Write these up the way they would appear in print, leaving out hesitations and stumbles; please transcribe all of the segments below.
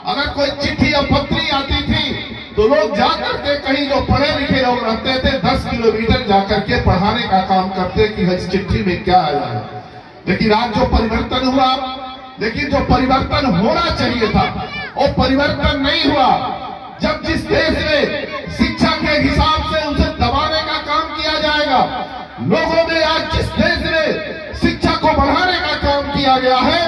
अगर कोई चिट्ठी या पत्री आती थी तो लोग जाकर के कहीं जो पढ़े लिखे लोग रहते थे 10 किलोमीटर जाकर के पढ़ाने का काम करते कि इस चिट्ठी में क्या आया है। लेकिन आज जो परिवर्तन हुआ, लेकिन जो परिवर्तन होना चाहिए था वो परिवर्तन नहीं हुआ। जब जिस देश में शिक्षा के हिसाब से उसे दबाने का काम किया जाएगा, लोगों में आज जिस देश में शिक्षा को बढ़ाने का काम किया गया है,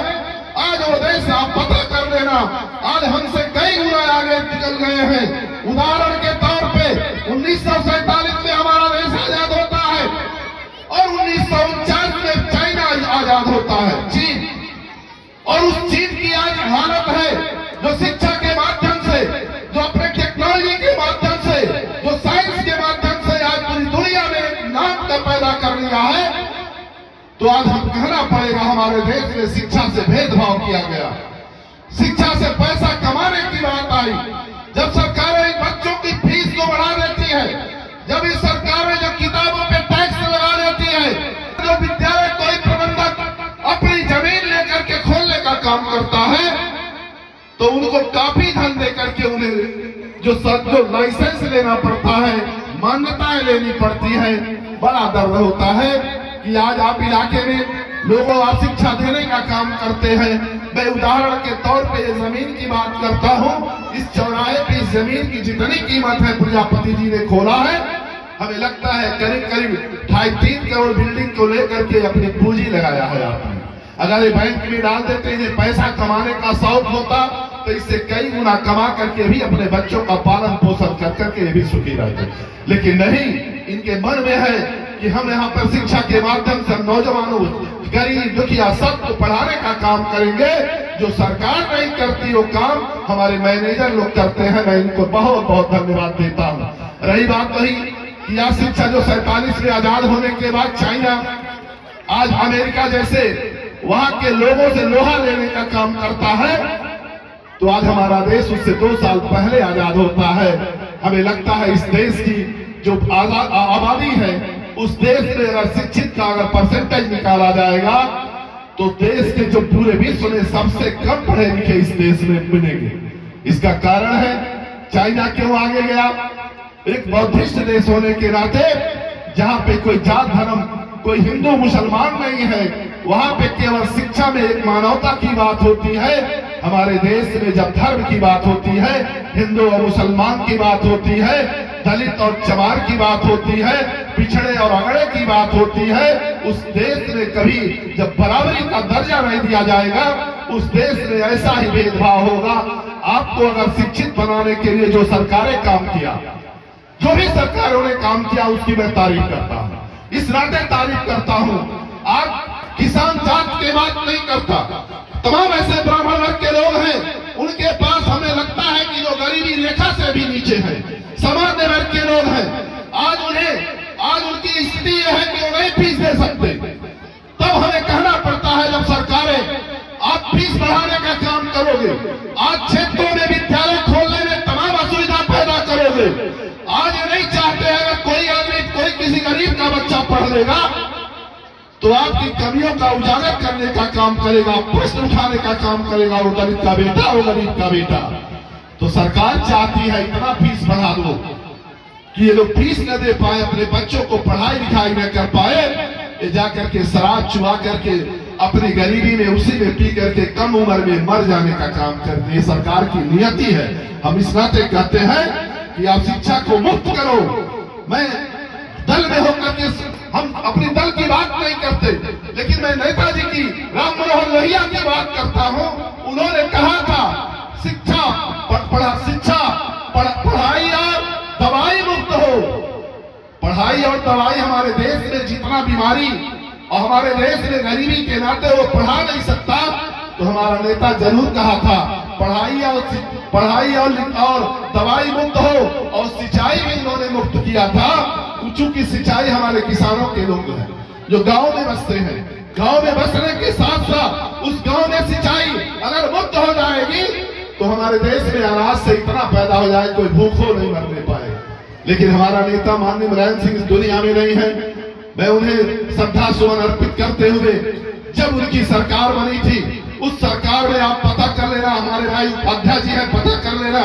आज वो देश आप पता कर लेना आज हमसे कई गुना आगे निकल गए हैं। उदाहरण के तौर पे 1947 में हमारा देश आजाद होता है और 1949 में चाइना आजाद होता है, चीन। और उस चीन की आज हालत है जो शिक्षा के माध्यम से, जो अपने टेक्नोलॉजी के माध्यम से, जो साइंस के माध्यम से आज पूरी दुनिया में नाम का पैदा कर लिया है। तो आज हम कहना पड़ेगा हमारे देश में शिक्षा से भेदभाव किया गया, शिक्षा से पैसा कमाने की बात आई। जब सरकारें बच्चों की फीस को बढ़ा देती है, जब इस सरकारें जो किताबों पे टैक्स लगा देती है, जो विद्यालय कोई प्रबंधक अपनी जमीन लेकर के खोलने का काम करता है तो उनको काफी धन देकर के उन्हें जो लाइसेंस लेना पड़ता है, मान्यताएं लेनी पड़ती है। बड़ा दर्द होता है कि आज आप इलाके में लोगों को आप शिक्षा देने का काम करते हैं। मैं उदाहरण के तौर पे ये जमीन की बात करता हूँ। इस चौराहे पे इस जमीन की जितनी कीमत है प्रजापति जी ने खोला है, हमें लगता है करीब करीब 2.5-3 करोड़ बिल्डिंग को लेकर के अपनी पूंजी लगाया है आपने। अगर ये बैंक में डाल देते हैं, पैसा कमाने का शौक होता तो इससे कई गुना कमा करके भी अपने बच्चों का पालन पोषण कर करके ये भी सुखी रहते। लेकिन नहीं, इनके मन में है कि हम यहाँ पर शिक्षा के माध्यम से नौजवानों, गरीब दुखिया सबको पढ़ाने का काम करेंगे। जो सरकार नहीं करती वो काम हमारे मैनेजर लोग करते हैं। मैं इनको बहुत बहुत धन्यवाद देता हूँ। रही बात वही कि यह शिक्षा जो 47 में आजाद होने के बाद चाइना आज अमेरिका जैसे वहां के लोगों से लोहा लेने का काम करता है, तो आज हमारा देश उससे 2 साल पहले आजाद होता है। हमें लगता है इस देश की जो आबादी है, उस देश में अगर शिक्षित का अगर परसेंटेज निकाला जाएगा तो देश के जो पूरे विश्व में सबसे कम पढ़े लिखे इस देश में मिलेंगे। इसका कारण है चाइना क्यों आगे गया। एक बौद्धिस्ट देश होने के नाते जहां पे कोई जात धर्म, कोई हिंदू मुसलमान नहीं है, वहां पे केवल शिक्षा में एक मानवता की बात होती है। हमारे देश में जब धर्म की बात होती है, हिंदू और मुसलमान की बात होती है, दलित और चमार की बात होती है, पिछड़े और अगड़े की बात होती है, उस देश में कभी जब बराबरी का दर्जा नहीं दिया जाएगा, उस देश में ऐसा ही भेदभाव होगा। आपको अगर शिक्षित बनाने के लिए जो सरकारें काम किया, जो भी सरकारों ने काम किया, उसकी मैं तारीफ करता हूँ, इस नाते तारीफ करता हूँ। आज किसान जात की बात नहीं करता, तमाम ऐसे ब्राह्मण वर्ग के लोग हैं, उनके पास हमें लगता है कि जो गरीबी रेखा से भी नीचे है, सामान्य वर्ग के लोग हैं, आज उनकी स्थिति यह है कि वो नहीं फीस दे सकते। तब हमें कहना पड़ता है जब सरकारें आप फीस बढ़ाने का काम करोगे, आज क्षेत्रों में विद्यालय खोलने में तमाम असुविधा पैदा करोगे। आज ये नहीं चाहते अगर कोई आदमी, कोई किसी गरीब का बच्चा पढ़ लेगा तो आपकी कमियों का उजागर करने का काम करेगा, प्रश्न उठाने का काम करेगा, वो दलित का बेटा, वो गरीब का बेटा। तो सरकार चाहती है इतना फीस बढ़ा दो कि ये लोग फीस न दे पाए, अपने बच्चों को पढ़ाई लिखाई न कर पाए, ये जाकर के शराब चुरा करके अपनी गरीबी में उसी में पी करके कम उम्र में मर जाने का काम करते हैं। सरकार की नियति है। हम इस नाते कहते हैं कि आप शिक्षा को मुक्त करो। मैं दल में होकर के हम अपनी दल की बात नहीं करते, लेकिन मैं नेताजी की, राम मनोहर लोहिया की बात करता हूँ। उन्होंने कहा था शिक्षा पढ़ाई और दवाई मुक्त हो। पढ़ाई और दवाई, हमारे देश में जितना बीमारी और हमारे देश में गरीबी के नाते वो पढ़ा नहीं सकता, तो हमारा नेता जरूर कहा था पढ़ाई और दवाई मुक्त हो। और सिंचाई भी इन्होंने मुक्त किया था। चूंकि सिंचाई हमारे किसानों के लोग हैं जो गांव में बसते हैं, गांव में बसने के साथ साथ उस गांव में सिंचाई अगर मुक्त हो जाएगी तो हमारे देश में अनाज से इतना पैदा हो जाए कोई भूखों नहीं मरने पाए। लेकिन हमारा नेता माननीय मुलायम सिंह इस दुनिया में नहीं है। मैं उन्हें श्रद्धा सुमन अर्पित करते हुए, जब उनकी सरकार बनी थी उस सरकार में आप पता कर लेना, हमारे भाई उपाध्याय जी हैं, पता कर लेना,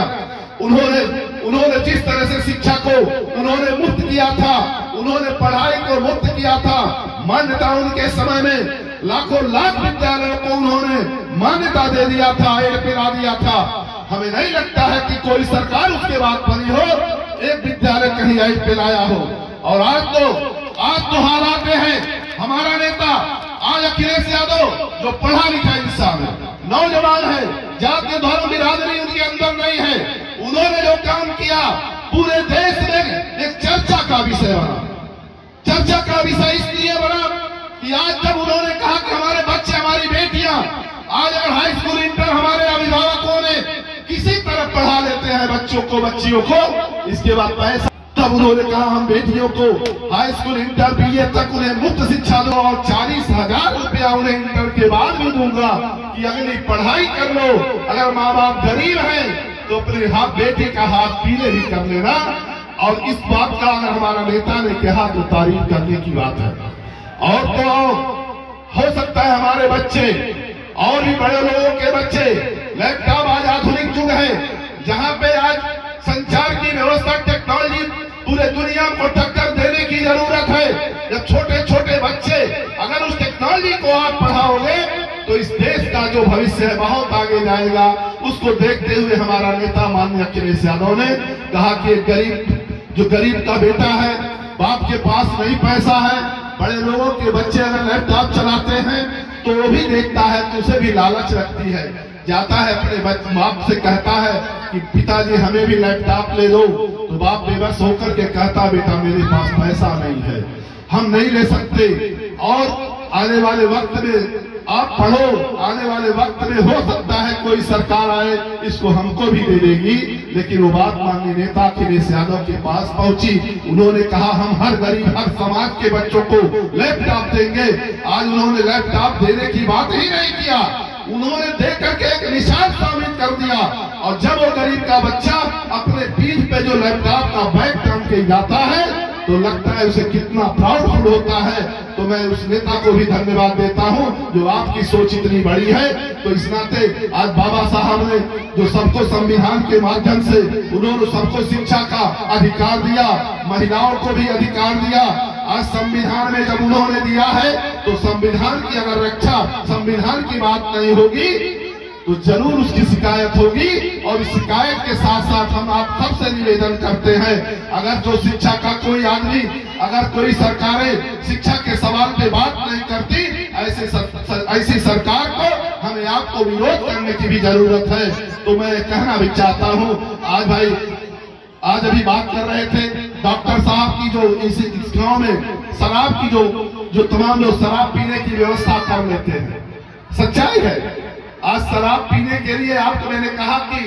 उन्होंने जिस तरह से शिक्षा को उन्होंने मुक्त किया था, उन्होंने पढ़ाई को मुक्त किया था। मान्यता उनके समय में लाखों लाख विद्यालयों को उन्होंने मान्यता दे दिया था, एड पिला दिया था। हमें नहीं लगता है कि कोई सरकार उसके बाद बनी हो, एक विद्यालय कहीं एड पिलाया हो। और आज तो हालात हैं, हमारा नेता आज अखिलेश यादव जो पढ़ा लिखा इंसान है, नौजवान है, जाति धर्म बिरादरी उनके अंदर नहीं है, उन्होंने जो काम किया पूरे देश में एक चर्चा का विषय बना। चर्चा का विषय इसलिए बना कि आज जब उन्होंने कहा कि हमारे बच्चे, हमारी बेटियां आज अगर हाई स्कूल इंटर हमारे अभिभावकों ने किसी तरह पढ़ा लेते हैं बच्चों को, बच्चियों को, इसके बाद पैसा, तब उन्होंने कहा हम बेटियों को हाई स्कूल इंटर बीए तक उन्हें मुफ्त शिक्षा दो और 40,000 रुपया उन्हें इंटर के बाद भी दूंगा कि अगली पढ़ाई कर लो। अगर माँ बाप गरीब हैं तो अपने बेटी का हाथ पीले भी कर लेना। और इस बात का अगर हमारा नेता ने कहा तो तारीफ करने की बात है। और तो हो सकता है हमारे बच्चे और भी बड़े लोगों के बच्चे, लैपटॉप आज आधुनिक युग है जहां पे आज संचार की व्यवस्था, टेक्नोलॉजी पूरे दुनिया को टक्कर देने की जरूरत है। जब छोटे छोटे बच्चे अगर उस टेक्नोलॉजी को आप पढ़ाओगे तो इस देश का जो भविष्य है बहुत आगे जाएगा। उसको देखते हुए हमारा नेता माननीय अखिलेश यादव ने कहा कि गरीब का बेटा है, बाप के पास नहीं पैसा है, बड़े लोगों के बच्चे अगर लैपटॉप चलाते हैं तो वो भी देखता है तो उसे भी लालच रखती है, जाता है अपने बाप से कहता है कि पिताजी हमें भी लैपटॉप ले दो, तो बाप बेबस होकर के कहता बेटा मेरे पास पैसा नहीं है, हम नहीं ले सकते। और आने वाले वक्त में आप पढ़ो, आने वाले वक्त में हो सकता है कोई सरकार आए इसको हमको भी दे देगी। लेकिन वो बात माननीय नेता अखिलेश यादव के पास पहुंची, उन्होंने कहा हम हर गरीब, हर समाज के बच्चों को लैपटॉप देंगे। आज उन्होंने लैपटॉप देने की बात ही नहीं किया, उन्होंने देख करके एक निशान साबित कर दिया। और जब वो गरीब का बच्चा अपने पीठ पे जो लैपटॉप का बैग टांग के जाता है तो लगता है उसे कितना प्राउडफुल होता है। तो मैं उस नेता को भी धन्यवाद देता हूं जो आपकी सोच इतनी बड़ी है। तो इस नाते आज बाबा साहब ने जो सबको संविधान के माध्यम से उन्होंने सबको शिक्षा का अधिकार दिया, महिलाओं को भी अधिकार दिया। आज संविधान में जब उन्होंने दिया है तो संविधान की अगर रक्षा, संविधान की बात नहीं होगी तो जरूर उसकी शिकायत होगी। और इस शिकायत के साथ साथ हम आप सबसे निवेदन करते हैं, अगर जो शिक्षा का कोई आदमी, अगर कोई सरकारें शिक्षा के सवाल पे बात नहीं करती, ऐसी सरकार को हमें आपको विरोध करने की भी जरूरत है। तो मैं कहना भी चाहता हूँ, आज अभी बात कर रहे थे डॉक्टर साहब की जो इस गांव में शराब की जो तमाम लोग शराब पीने की व्यवस्था कर लेते हैं, सच्चाई है। आज शराब पीने के लिए आपको मैंने कहा कि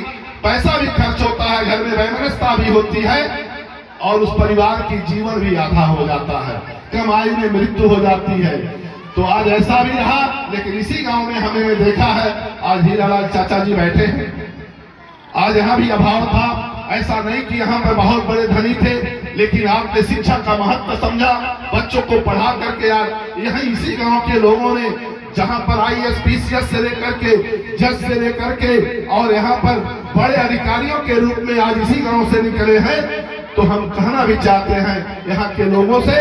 पैसा भी खर्च होता है, घर में वैमनस्यता भी होती है और उस परिवार की जीवन भी आधा हो जाता है, कम आयु में मृत्यु हो जाती है। तो आज ऐसा भी रहा। लेकिन इसी गांव में हमने देखा है, आज हीरालाल चाचा जी बैठे हैं, आज यहाँ भी अभाव था। ऐसा नहीं कि यहाँ पर बहुत बड़े धनी थे, लेकिन आपने शिक्षा का महत्व समझा, बच्चों को पढ़ा करके आज यहाँ इसी गांव के लोगों ने, जहां पर IAS PCS से लेकर के जज से लेकर के और यहाँ पर बड़े अधिकारियों के रूप में आज इसी गांव से निकले हैं। तो हम कहना भी चाहते हैं यहाँ के लोगों से,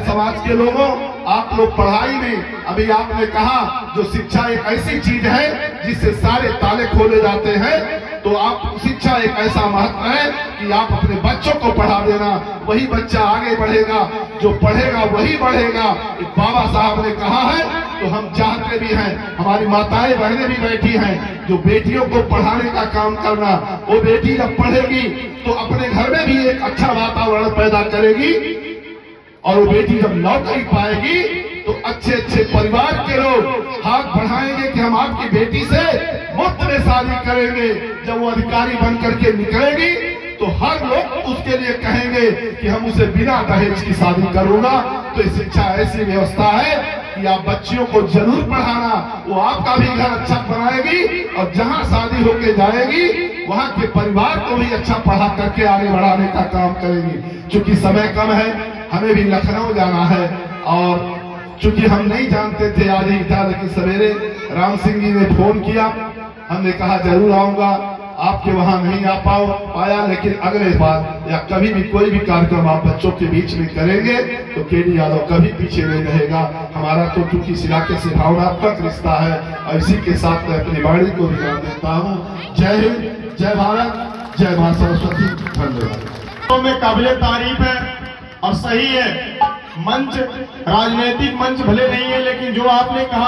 समाज के लोगों, आप लोग पढ़ाई में, अभी आपने कहा जो शिक्षा एक ऐसी चीज है जिससे सारे ताले खोले जाते हैं, तो आप शिक्षा एक ऐसा महत्व है कि आप अपने बच्चों को पढ़ा देना, वही बच्चा आगे बढ़ेगा, जो पढ़ेगा वही बढ़ेगा। बाबा साहब ने कहा है तो हम चाहते भी हैं, हमारी माताएं बहनें भी बैठी हैं, जो बेटियों को पढ़ाने का काम करना, वो बेटी जब पढ़ेगी तो अपने घर में भी एक अच्छा वातावरण पैदा करेगी और वो बेटी जब नौकरी पाएगी तो अच्छे अच्छे परिवार के लोग हाथ बढ़ाएंगे कि हम आपकी बेटी से मुफ्त में शादी करेंगे। जब वो अधिकारी बन करके निकलेगी तो हर लोग उसके लिए कहेंगे कि हम उसे बिना दहेज की शादी करूंगा। तो शिक्षा ऐसी व्यवस्था है कि आप बच्चियों को जरूर पढ़ाना, वो आपका भी घर अच्छा बनाएगी और जहां शादी होके जाएगी वहां के परिवार को भी अच्छा पढ़ा करके आगे बढ़ाने का काम करेगी। चूंकि समय कम है, हमें भी लखनऊ जाना है और चूंकि हम नहीं जानते थे, आज ही था, लेकिन सवेरे राम सिंह जी ने फोन किया, हमने कहा जरूर आऊंगा, आपके वहां नहीं आ पाया, लेकिन अगले बार या कभी भी कोई भी कार्यक्रम आप बच्चों के बीच में करेंगे तो केडी यादव कभी पीछे नहीं रहेगा। हमारा तो क्योंकि इस इलाके से भावनात्मक रिश्ता है, और इसी के साथ मैं अपनी वाणी को विराम देता हूँ। जय हिंद, जय भारत, जय मां सरस्वती। धन्यवाद। में काबिले तारीफ है और सही है, मंच राजनीतिक मंच भले नहीं है, लेकिन जो आपने कहा